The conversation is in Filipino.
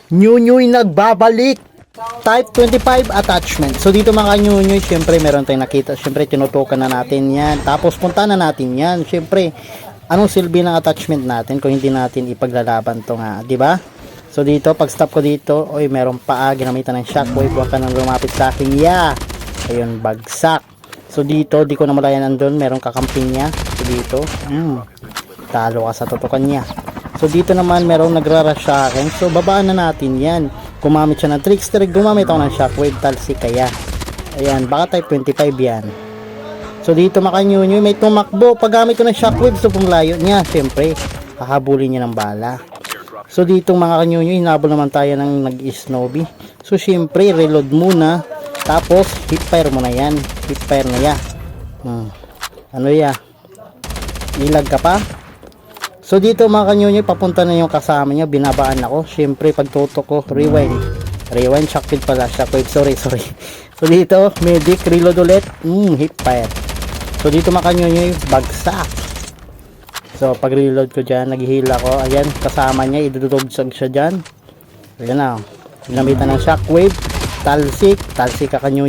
Nyunyuy nagbabalik. Type 25 attachment. So dito mga nyunyuy, syempre meron tayong nakita. Syempre tinutukan na natin yan. Tapos punta na natin yan. Syempre, anong silbi ng attachment natin kung hindi natin ipaglalaban to nga, di ba? So dito, pag stop ko dito, oy, meron paa, ginamitan ng shockwave, huwag ka nang lumapit sa akin, yeah. Ayun, bagsak. So dito, di ko na malayan nandun, meron kakamping niya. So dito, talo ka sa tutukan niya. So dito naman merong nagrarush sa akin. So babaan na natin yan. Gumamit siya ng trickster. Gumamit ako ng shockwave. Talsi kaya. Ayan. Baka type 25 yan. So dito makanyunyo. May tumakbo. Paggamit ko ng shockwave. So pumlayo niya. Siyempre. Hahabulin niya ng bala. So dito mga kanyunyo. Hinabol naman tayo ng nag-snowbie. So siyempre. Reload muna. Tapos hipfire mo na yan. Hipfire na yan. Ano ya? Ilag ka pa? So dito mga kanyunyo, papunta na yung kasama niya, binabaan ako. Syempre pagtutok ko, rewind, shockwave pala, shockwave, sorry. So dito, medic, reload ulit, hipfire. So dito mga kanyunyo, bagsak. So pag reload ko dyan, naghihila ko, ayan, kasama niya, idudugsag siya dyan. Ayan na, ginamitan ng shockwave, talsik ka kanyunyo.